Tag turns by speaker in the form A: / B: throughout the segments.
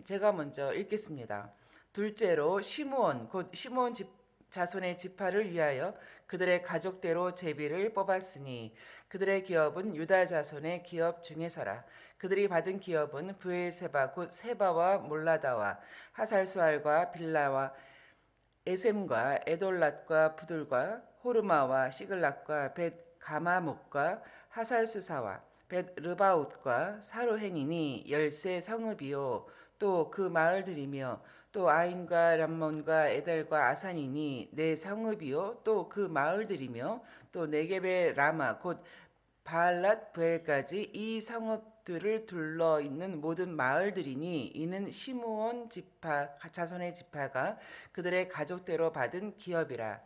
A: 제가 먼저 읽겠습니다. 둘째로 시므온 곧 시므온 자손의 지파를 위하여 그들의 가족대로 제비를 뽑았으니 그들의 기업은 유다 자손의 기업 중에서라. 그들이 받은 기업은 브엘세바 곧 세바와 몰라다와 하살수알과 빌라와 에셈과 에돌랏과 부들과 호르마와 시글락과 벳 가마목과 하살수사와 벳 르바웃과 사로행이니 13 성읍이요 또 그 마을들이며 또 아인과 람몬과 에델과 아산이니 4 성읍이요 또 그 마을들이며 또 네겝의 라마 곧 바알랏 브엘까지 이 성읍들을 둘러 있는 모든 마을들이니 이는 시므온 지파 자손의 지파가 그들의 가족대로 받은 기업이라.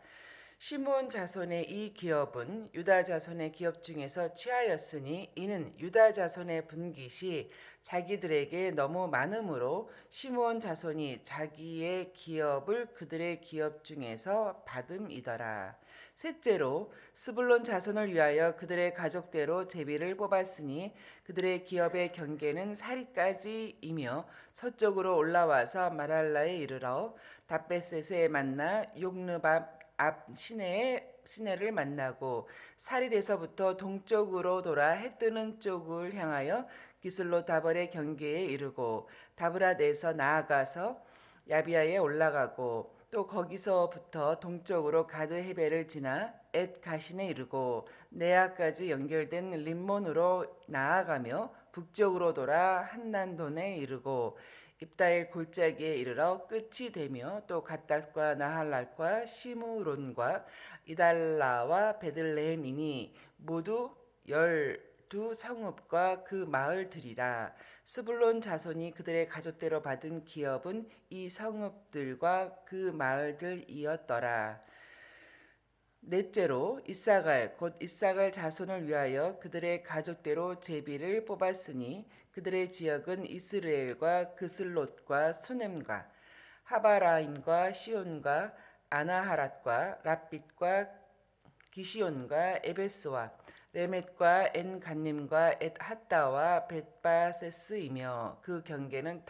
A: 시므온 자손의 이 기업은 유다 자손의 기업 중에서 취하였으니 이는 유다 자손의 분깃이 자기들에게 너무 많으므로 시므온 자손이 자기의 기업을 그들의 기업 중에서 받음이더라. 셋째로 스불론 자손을 위하여 그들의 가족대로 제비를 뽑았으니 그들의 기업의 경계는 사리까지이며 서쪽으로 올라와서 마랄라에 이르러 답베셋에 만나 욕르밥 앞 시내를 만나고 사리에서부터 동쪽으로 돌아 해 뜨는 쪽을 향하여 기슬로 다벌의 경계에 이르고 다브랏에서 나아가서 야비아에 올라가고 또 거기서부터 동쪽으로 가드 헤벨을 지나 엣 가신에 이르고 네아까지 연결된 림몬으로 나아가며 북쪽으로 돌아 한난돈에 이르고 입다엘 골짜기에 이르러 끝이 되며 또 갓닷과 나할랄과 시므론과 이달라와 베들레헴이니 모두 12 성읍과 그 마을들이라. 스불론 자손이 그들의 가족대로 받은 기업은 이 성읍들과 그 마을들이었더라. 넷째로 이사갈 곧 이사갈 자손을 위하여 그들의 가족대로 제비를 뽑았으니 그들의 지역은 이스라엘과 그슬롯과 수넴과 하바라임과 시온과 아나하랏과 랍빗과 기시온과 에베스와 레멧과 엔간님과 엣핫다와 벳바세스이며 그 경계는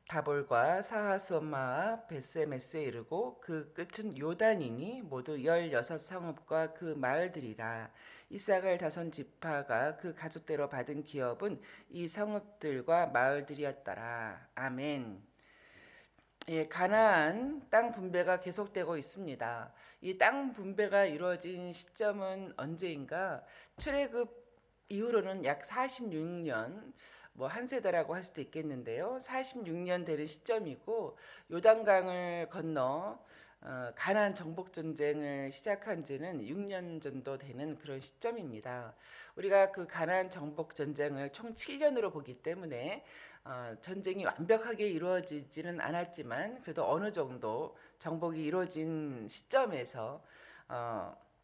A: 다볼과 사하소마와 베세메스에 이르고 그 끝은 요단이니 모두 16 성읍과 그 마을들이라. 이사갈 자손 지파가 그 가족대로 받은 기업은 이 성읍들과 마을들이었더라. 아멘. 예, 가나안 땅 분배가 계속되고 있습니다. 이 땅 분배가 이루어진 시점은 언제인가? 출애굽 이후로는 약 46년, 뭐 한 세대라고 할 수도 있겠는데요. 46년 되는 시점이고 요단강을 건너 가나안 정복 전쟁을 시작한 지는 6년 정도 되는 그런 시점입니다. 우리가 그 가나안 정복 전쟁을 총 7년으로 보기 때문에 전쟁이 완벽하게 이루어지지는 않았지만 그래도 어느 정도 정복이 이루어진 시점에서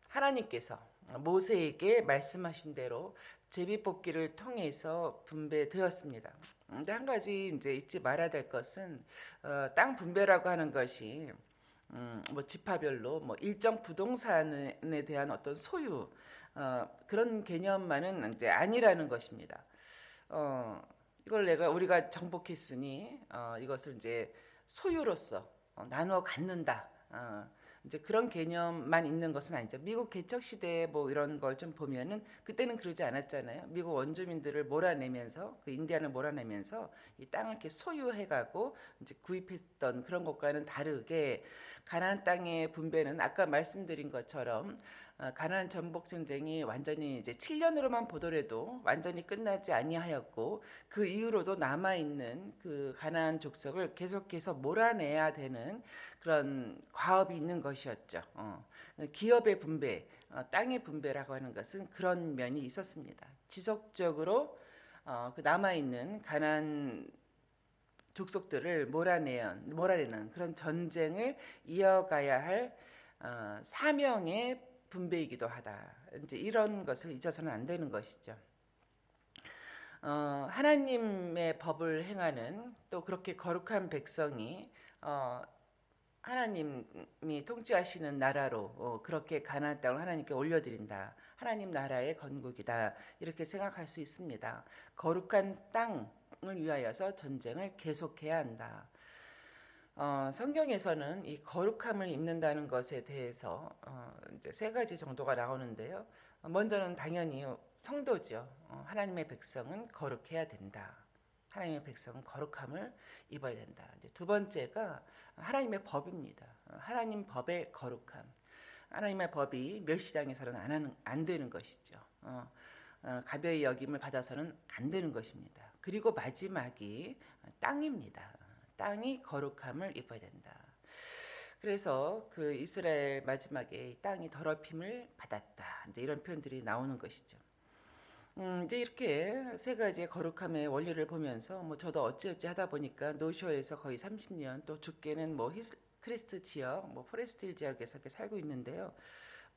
A: 하나님께서 모세에게 말씀하신 대로 제비뽑기를 통해서 분배되었습니다. 근데 한 가지 이제 잊지 말아야 될 것은 땅 분배라고 하는 것이 뭐 지파별로 뭐 일정 부동산에 대한 어떤 소유 그런 개념만은 이제 아니라는 것입니다. 이걸 우리가 정복했으니 이것을 이제 소유로서 나누어 갖는다. 이제 그런 개념만 있는 것은 아니죠. 미국 개척 시대에 뭐 이런 걸 좀 보면은 그때는 그러지 않았잖아요. 미국 원주민들을 몰아내면서 그 인디안을 몰아내면서 이 땅을 이렇게 소유해가고 이제 구입했던 그런 것과는 다르게 가나안 땅의 분배는 아까 말씀드린 것처럼 가나안 전복 전쟁이 완전히 이제 7년으로만 보더라도 완전히 끝나지 아니하였고 그 이후로도 남아 있는 그 가나안 족속을 계속해서 몰아내야 되는 그런 과업이 있는 것이었죠. 기업의 분배, 땅의 분배라고 하는 것은 그런 면이 있었습니다. 지속적으로 그 남아 있는 가나안 족속들을 몰아내는 그런 전쟁을 이어가야 할 사명의 분배이기도 하다. 이제 이런 것을 잊어서는 안 되는 것이죠. 하나님의 법을 행하는 또 그렇게 거룩한 백성이 하나님이 통치하시는 나라로 그렇게 가나안 땅을 하나님께 올려드린다. 하나님 나라의 건국이다. 이렇게 생각할 수 있습니다. 거룩한 땅, 위하여서 전쟁을 계속해야 한다. 성경에서는 이 거룩함을 입는다는 것에 대해서 이제 세 가지 정도가 나오는데요. 먼저는 당연히 성도죠. 하나님의 백성은 거룩해야 된다. 하나님의 백성은 거룩함을 입어야 된다. 이제 두 번째가 하나님의 법입니다. 하나님 법의 거룩함. 하나님의 법이 멸시당해서는 안 되는 것이죠. 가벼이 여김을 받아서는 안 되는 것입니다. 그리고 마지막이 땅입니다. 땅이 거룩함을 입어야 된다. 그래서 그 이스라엘 마지막에 땅이 더럽힘을 받았다. 이제 이런 표현들이 나오는 것이죠. 이제 이렇게 세 가지의 거룩함의 원리를 보면서 뭐 저도 어찌어찌 하다 보니까 노쇼에서 거의 30년, 또 죽게는 뭐 크리스트 지역, 뭐 포레스트 지역에서 이렇게 살고 있는데요.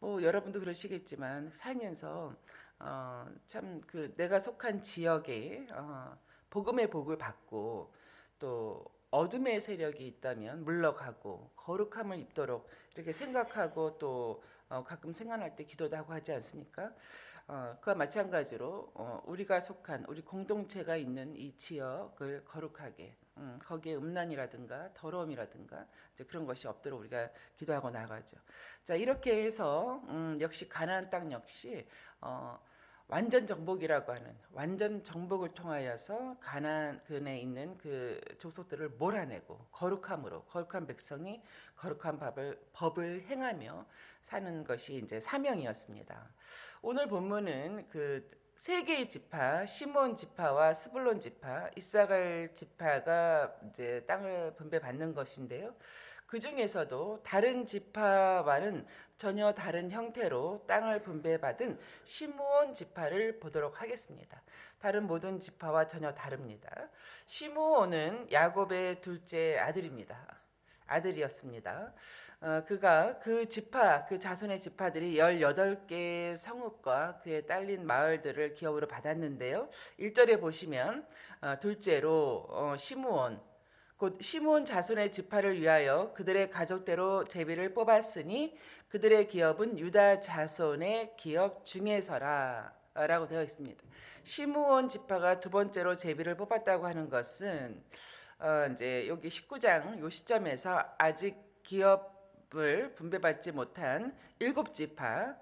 A: 뭐 여러분도 그러시겠지만 살면서 참 그 내가 속한 지역에 복음의 복을 받고 또 어둠의 세력이 있다면 물러가고 거룩함을 입도록 이렇게 생각하고 또 가끔 생각날 때 기도도 하고 하지 않습니까? 그와 마찬가지로 우리가 속한 우리 공동체가 있는 이 지역을 거룩하게 거기에 음란이라든가 더러움이라든가 이제 그런 것이 없도록 우리가 기도하고 나가죠. 자, 이렇게 해서 역시 가나안 땅 역시 완전 정복이라고 하는 완전 정복을 통하여서 가나안에 있는 그 족속들을 몰아내고 거룩함으로 거룩한 백성이 거룩한 법을 행하며 사는 것이 이제 사명이었습니다. 오늘 본문은 그 세 개의 지파, 시몬 지파와 스불론 지파, 이사갈 지파가 이제 땅을 분배받는 것인데요. 그 중에서도 다른 지파와는 전혀 다른 형태로 땅을 분배받은 시므온 지파를 보도록 하겠습니다. 다른 모든 지파와 전혀 다릅니다. 시므온은 야곱의 둘째 아들이었습니다. 그가 그 지파, 그 자손의 지파들이 18개의 성읍과 그에 딸린 마을들을 기업으로 받았는데요. 1절에 보시면 둘째로 시므온 곧 시므온 자손의 지파를 위하여 그들의 가족대로 제비를 뽑았으니 그들의 기업은 유다 자손의 기업 중에서라 라고 되어 있습니다. 시므온 지파가 두 번째로 제비를 뽑았다고 하는 것은 이제 여기 19장 요 시점에서 아직 기업을 분배받지 못한 7지파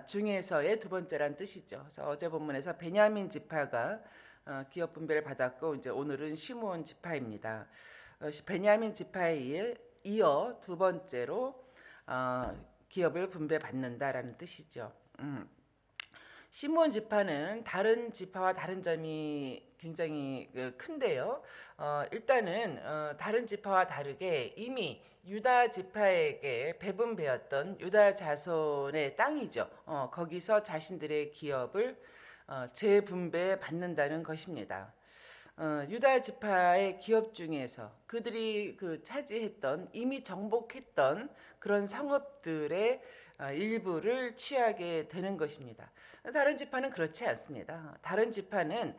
A: 중에서의 두 번째란 뜻이죠. 그래서 어제 본문에서 베냐민 지파가 기업 분배를 받았고 이제 오늘은 시므온 지파입니다. 베냐민 지파에 이어 두 번째로 기업을 분배받는다라는 뜻이죠. 시므온 지파는 다른 지파와 다른 점이 굉장히 큰데요. 일단은 다른 지파와 다르게 이미 유다 지파에게 배분되었던 유다 자손의 땅이죠. 거기서 자신들의 기업을 재분배 받는다는 것입니다. 유다 지파의 기업 중에서 그들이 그 차지했던 이미 정복했던 그런 성읍들의 일부를 취하게 되는 것입니다. 다른 지파는 그렇지 않습니다. 다른 지파는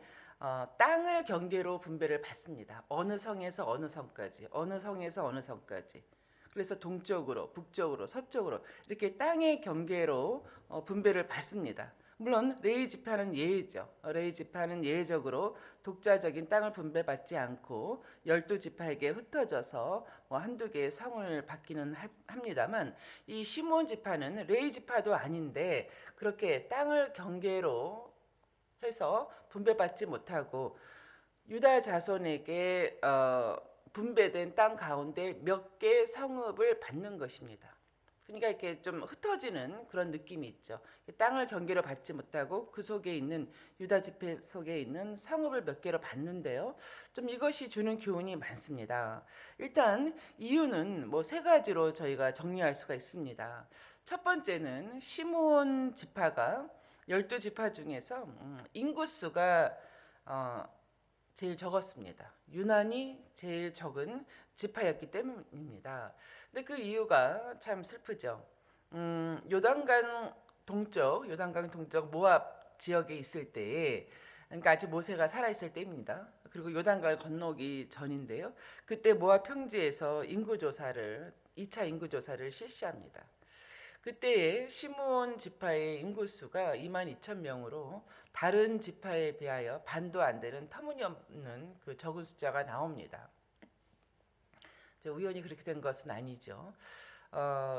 A: 땅을 경계로 분배를 받습니다. 어느 성에서 어느 성까지, 어느 성에서 어느 성까지. 그래서 동쪽으로, 북쪽으로, 서쪽으로 이렇게 땅의 경계로 분배를 받습니다. 물론 레위 지파는 예외죠. 레위 지파는 예외적으로 독자적인 땅을 분배받지 않고 12지파에게 흩어져서 한두 개의 성을 받기는 합니다만 이 시므온 지파는 레위 지파도 아닌데 그렇게 땅을 경계로 해서 분배받지 못하고 유다 자손에게 분배된 땅 가운데 몇 개의 성읍을 받는 것입니다. 그러니까 이렇게 좀 흩어지는 그런 느낌이 있죠. 땅을 경계로 받지 못하고 그 속에 있는 유다 지파 속에 있는 성읍을 몇 개로 받는데요. 좀 이것이 주는 교훈이 많습니다. 일단 이유는 뭐 세 가지로 저희가 정리할 수가 있습니다. 첫 번째는 시므온 지파가 12지파 중에서 인구수가 제일 적었습니다. 유난히 제일 적은 지파였기 때문입니다. 근데 그 이유가 참 슬프죠. 요단강 동쪽 모압 지역에 있을 때에, 그러니까 아직 모세가 살아있을 때입니다. 그리고 요단강을 건너기 전인데요. 그때 모압 평지에서 2차 인구조사를 실시합니다. 그때의 시므온 지파의 인구수가 22,000명으로 다른 지파에 비하여 반도 안 되는 터무니없는 그 적은 숫자가 나옵니다. 우연히 그렇게 된 것은 아니죠.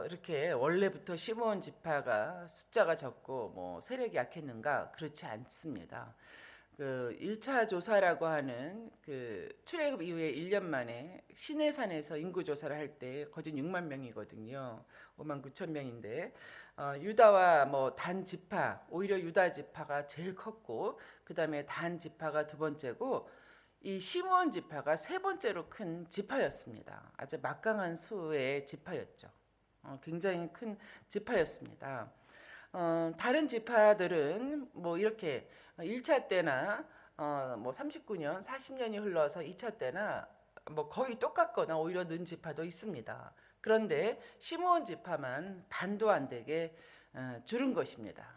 A: 이렇게 원래부터 시므온 지파가 숫자가 적고 뭐 세력이 약했는가? 그렇지 않습니다. 그 1차 조사라고 하는 그 출애굽 이후에 1년 만에 시내산에서 인구 조사를 할 때 거진 6만 명이거든요. 5만 9천 명인데 유다와 뭐 단 지파, 오히려 유다 지파가 제일 컸고 그다음에 단 지파가 두 번째고 이 시므온 지파가 세 번째로 큰 지파였습니다. 아주 막강한 수의 지파였죠. 굉장히 큰 지파였습니다. 다른 지파들은 뭐 이렇게 1차 때나 뭐 39년, 40년이 흘러서 2차 때나 뭐 거의 똑같거나 오히려 는 지파도 있습니다. 그런데 시므온 지파만 반도 안 되게 줄은 것입니다.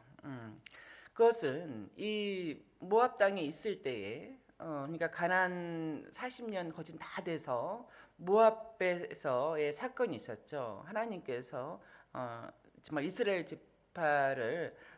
A: 그것은 이 모압 땅에 있을 때에 그러니까 가나안 40년 거진 다 돼서 모압에서의 사건이 있었죠. 하나님께서 정말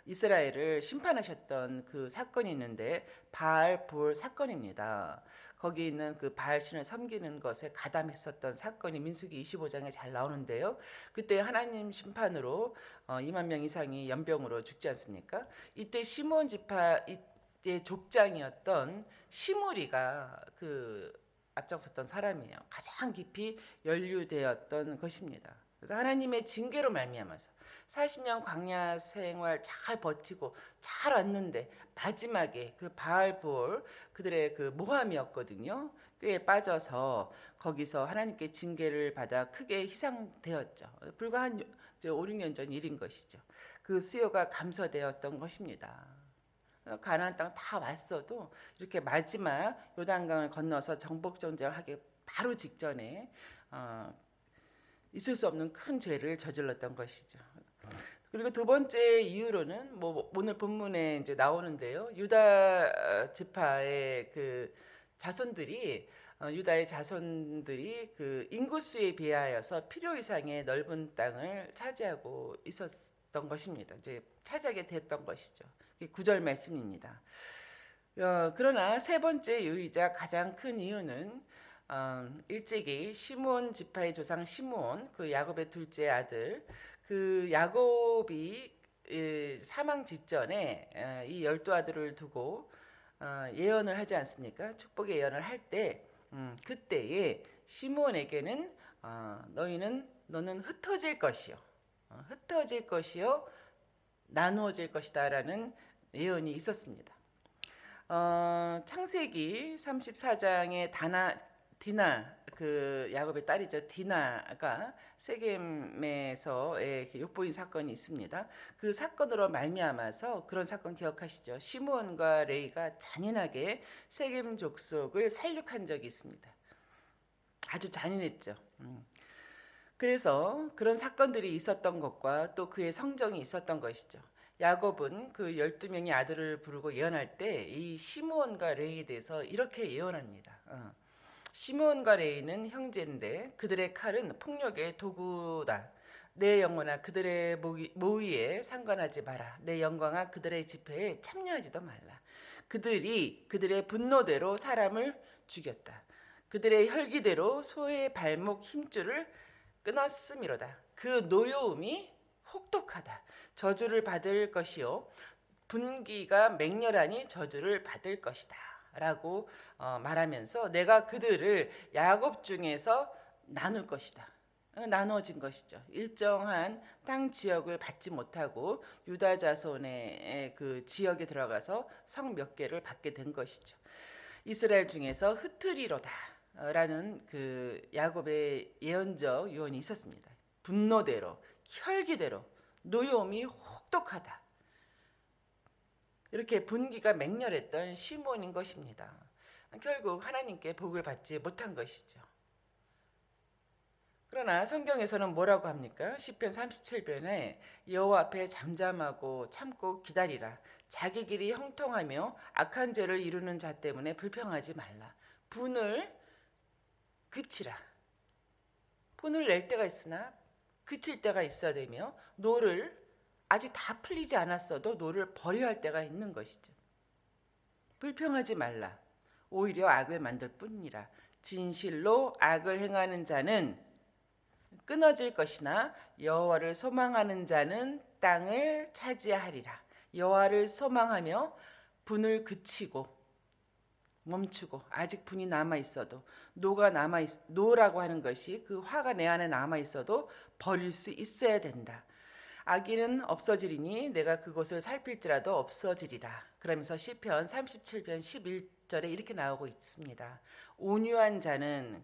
A: 이스라엘을 심판하셨던 그 사건이 있는데 바알 볼 사건입니다. 거기 있는 그 바알 신을 섬기는 것에 가담했었던 사건이 민수기 25장에 잘 나오는데요. 그때 하나님 심판으로 2만 명 이상이 연병으로 죽지 않습니까? 이때 시므온 지파 이때 족장이었던 시므리가 그 앞장섰던 사람이에요. 가장 깊이 연루되었던 것입니다. 그래서 하나님의 징계로 말미암아서 40년 광야 생활 잘 버티고 잘 왔는데 마지막에 그 바알볼 그들의 그 모함이었거든요. 꽤 빠져서 거기서 하나님께 징계를 받아 크게 희생되었죠. 불과 한 5, 6년 전 일인 것이죠. 그 수요가 감소되었던 것입니다. 가나안 땅 다 왔어도 이렇게 마지막 요단강을 건너서 정복 전쟁하기 바로 직전에 있을 수 없는 큰 죄를 저질렀던 것이죠. 그리고 두 번째 이유로는 뭐 오늘 본문에 이제 나오는데요. 유다 지파의 그 자손들이 유다의 자손들이 그 인구수에 비하여서 필요 이상의 넓은 땅을 차지하고 있었던 것입니다. 이제 차지하게 됐던 것이죠. 9절 말씀입니다. 그러나 세 번째 이유이자 가장 큰 이유는 일찍이 시므온 지파의 조상 시므온 그 야곱의 둘째 아들 그 야곱이 사망 직전에 이 12아들을 두고 예언을 하지 않습니까? 축복의 예언을 할 때 그때에 시므온에게는 너는 흩어질 것이요 흩어질 것이요 나누어질 것이다라는 예언이 있었습니다. 창세기 34장에 디나 그 야곱의 딸이죠. 디나가 세겜에서의 욕보인 사건이 있습니다. 그 사건으로 말미암아서 그런 사건 기억하시죠? 시므온과 레이가 잔인하게 세겜 족속을 살육한 적이 있습니다. 아주 잔인했죠. 그래서 그런 사건들이 있었던 것과 또 그의 성정이 있었던 것이죠. 야곱은 그 12명의 아들을 부르고 예언할 때 이 시므온과 레이에 대해서 이렇게 예언합니다. 시므온과 레이는 형제인데 그들의 칼은 폭력의 도구다. 내 영혼아 그들의 모의에 상관하지 마라. 내 영광아 그들의 집회에 참여하지도 말라. 그들이 그들의 분노대로 사람을 죽였다. 그들의 혈기대로 소의 발목 힘줄을 끊었음이로다. 그 노여움이 혹독하다. 저주를 받을 것이요 분기가 맹렬하니 저주를 받을 것이다 라고 말하면서 내가 그들을 야곱 중에서 나눌 것이다. 나눠진 것이죠. 일정한 땅 지역을 받지 못하고 유다 자손의 그 지역에 들어가서 성 몇 개를 받게 된 것이죠. 이스라엘 중에서 흩트리로다 라는 그 야곱의 예언적 유언이 있었습니다. 분노대로 혈기대로 노여움이 혹독하다. 이렇게 분기가 맹렬했던 시므온인 것입니다. 결국 하나님께 복을 받지 못한 것이죠. 그러나 성경에서는 뭐라고 합니까? 시편 37편에 여호와 앞에 잠잠하고 참고 기다리라. 자기 길이 형통하며 악한 죄를 이루는 자 때문에 불평하지 말라. 분을 그치라. 분을 낼 때가 있으나 그칠 때가 있어야 되며 노를 아직 다 풀리지 않았어도 노를 버려야 할 때가 있는 것이죠. 불평하지 말라. 오히려 악을 만들 뿐이라. 진실로 악을 행하는 자는 끊어질 것이나 여호와를 소망하는 자는 땅을 차지하리라. 여호와를 소망하며 분을 그치고 멈추고 아직 분이 남아 있어도 노라고 하는 것이 그 화가 내 안에 남아 있어도 버릴 수 있어야 된다. 악인은 없어지리니 내가 그곳을 살필지라도 없어지리라. 그러면서 시편 37편 11절에 이렇게 나오고 있습니다.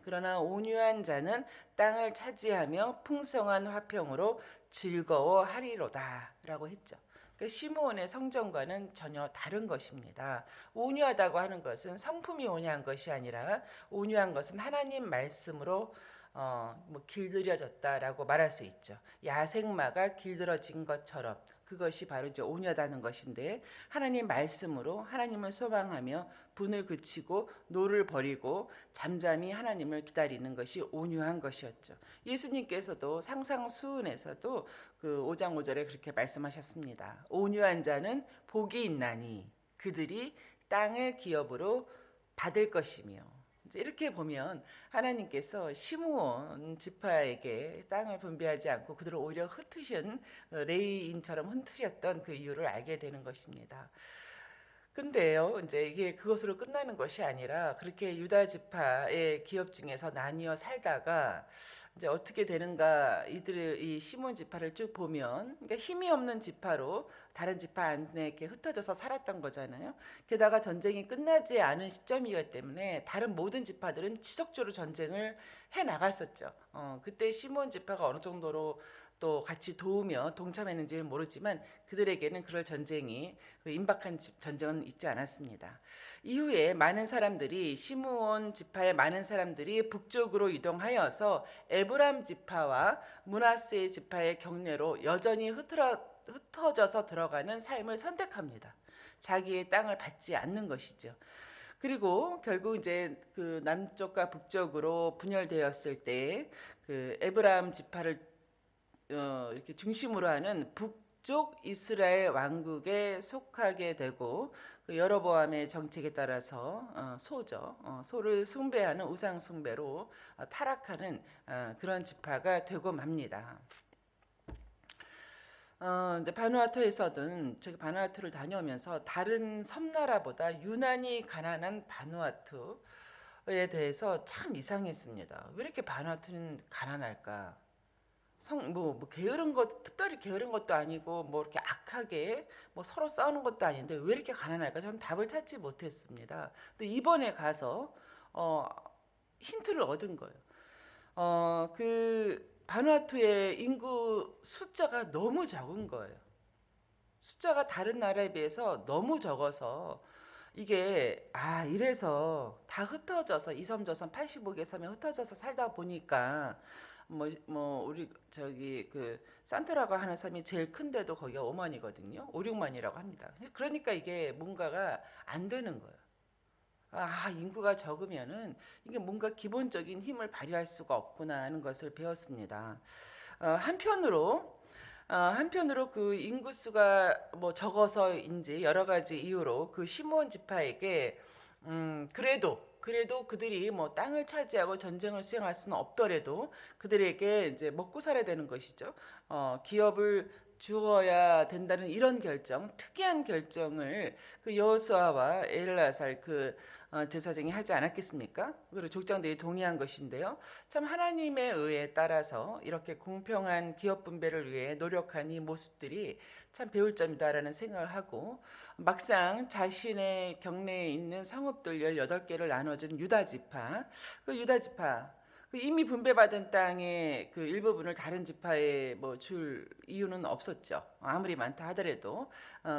A: 그러나 온유한 자는 땅을 차지하며 풍성한 화평으로 즐거워하리로다 라고 했죠. 시므온의 성전과는 전혀 다른 것입니다. 온유하다고 하는 것은 성품이 온유한 것이 아니라 온유한 것은 하나님 말씀으로 길들여졌다라고 말할 수 있죠. 야생마가 길들여진 것처럼 그것이 바로 이제 온유하다는 것인데 하나님 말씀으로 하나님을 소망하며 분을 그치고 노를 버리고 잠잠히 하나님을 기다리는 것이 온유한 것이었죠. 예수님께서도 상상수훈에서도 그 5장 5절에 그렇게 말씀하셨습니다. 온유한 자는 복이 있나니 그들이 땅을 기업으로 받을 것이며 이렇게 보면 하나님께서 시므온 지파에게 땅을 분배하지 않고 그들을 오히려 흩으신 레위인처럼 흩으셨던 그 이유를 알게 되는 것입니다. 근데요, 이제 이게 그것으로 끝나는 것이 아니라 그렇게 유다 지파의 기업 중에서 나뉘어 살다가 이제 어떻게 되는가 이 시몬 지파를 쭉 보면 그러니까 힘이 없는 지파로 다른 지파 안에 이렇게 흩어져서 살았던 거잖아요. 게다가 전쟁이 끝나지 않은 시점이기 때문에 다른 모든 지파들은 지속적으로 전쟁을 해 나갔었죠. 그때 시몬 지파가 어느 정도로 또 같이 도우며 동참했는지는 모르지만 그들에게는 그럴 전쟁이 임박한 전쟁은 있지 않았습니다. 이후에 시므온 지파의 많은 사람들이 북쪽으로 이동하여서 에브람 지파와 므낫세 지파의 경내로 여전히 흩어져서 들어가는 삶을 선택합니다. 자기의 땅을 받지 않는 것이죠. 그리고 결국 이제 그 남쪽과 북쪽으로 분열되었을 때 그 에브람 지파를 이렇게 중심으로 하는 북쪽 이스라엘 왕국에 속하게 되고 그 여로보암의 정책에 따라서 소를 숭배하는 우상 숭배로 타락하는 그런 지파가 되고 맙니다. 이제 바누아투에서든 제가 바누아투를 다녀오면서 다른 섬나라보다 유난히 가난한 바누아투에 대해서 참 이상했습니다. 왜 이렇게 바누아투는 가난할까? 특별히 게으른 것도 아니고 뭐 이렇게 악하게 뭐 서로 싸우는 것도 아닌데 왜 이렇게 가난할까? 저는 답을 찾지 못했습니다. 근데 이번에 가서 힌트를 얻은 거예요. 그 바누아투의 인구 숫자가 너무 적은 거예요. 숫자가 다른 나라에 비해서 너무 적어서 이게 이래서 다 흩어져서 이섬저섬 85개 섬에 흩어져서 살다 보니까 우리 저기 그 산토라고 하는 섬이 제일 큰데도 거기가 5만이거든요. 5, 6만이라고 합니다. 그러니까 이게 뭔가가 안 되는 거예요. 인구가 적으면은 이게 뭔가 기본적인 힘을 발휘할 수가 없구나 하는 것을 배웠습니다. 한편으로 그 인구수가 뭐 적어서인지 여러 가지 이유로 그 시므온 지파에게 그래도 그들이 뭐 땅을 차지하고 전쟁을 수행할 수는 없더라도 그들에게 이제 먹고 살아야 되는 것이죠. 기업을 주어야 된다는 이런 특이한 결정을 그 여호수아와 엘르아살 제사장이 하지 않았겠습니까? 그리고 족장들이 동의한 것인데요. 참 하나님의 의에 따라서 이렇게 공평한 기업 분배를 위해 노력한 이 모습들이 참 배울 점이다라는 생각을 하고 막상 자신의 경내에 있는 성읍들 18개를 나눠준 유다 지파 이미 분배받은 땅의 그 일부분을 다른 지파에 줄 이유는 없었죠. 아무리 많다 하더라도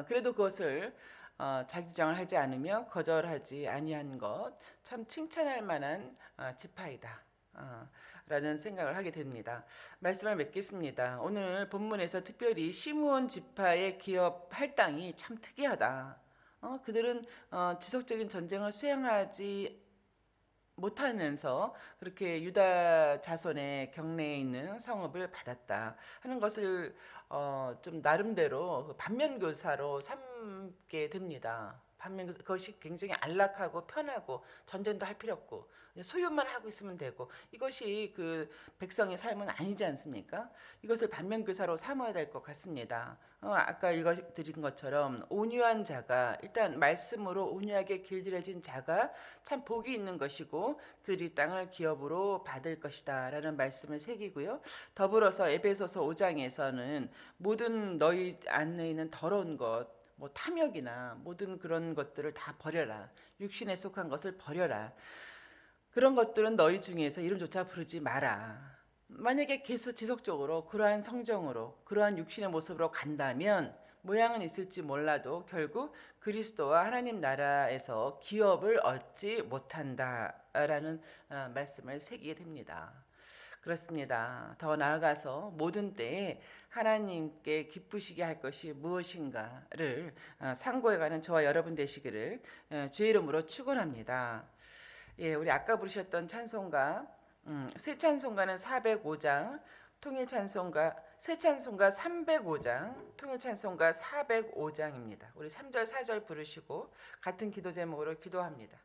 A: 그래도 그것을 자기 주장을 하지 않으며 거절하지 아니한 것 참 칭찬할 만한 지파이다 라는 생각을 하게 됩니다. 말씀을 맺겠습니다. 오늘 본문에서 특별히 시므온 지파의 기업 할당이 참 특이하다. 그들은 지속적인 전쟁을 수행하지 못하면서 그렇게 유다 자손의 경내에 있는 성읍을 받았다 하는 것을 좀 나름대로 그 반면교사로 삼게 됩니다. 반면 그것이 굉장히 안락하고 편하고 전쟁도 할 필요 없고 소유만 하고 있으면 되고 이것이 그 백성의 삶은 아니지 않습니까? 이것을 반면교사로 삼아야 될 것 같습니다. 아까 읽어드린 것처럼 온유한 자가 일단 말씀으로 온유하게 길들여진 자가 참 복이 있는 것이고 그리 땅을 기업으로 받을 것이다 라는 말씀을 새기고요. 더불어서 에베소서 5장에서는 모든 너희 안에 있는 더러운 것 뭐 탐욕이나 모든 그런 것들을 다 버려라. 육신에 속한 것을 버려라. 그런 것들은 너희 중에서 이름조차 부르지 마라. 만약에 계속 지속적으로 그러한 성정으로 그러한 육신의 모습으로 간다면 모양은 있을지 몰라도 결국 그리스도와 하나님 나라에서 기업을 얻지 못한다라는 말씀을 새기게 됩니다. 그렇습니다. 더 나아가서 모든 때에 하나님께 기쁘시게 할 것이 무엇인가를 상고해가는 저와 여러분 되시기를 주의 이름으로 축원합니다. 예, 우리 아까 부르셨던 찬송가 새 찬송가는 405장, 통일 찬송가 새 찬송가 305장, 통일 찬송가 405장입니다. 우리 3절 4절 부르시고 같은 기도 제목으로 기도합니다.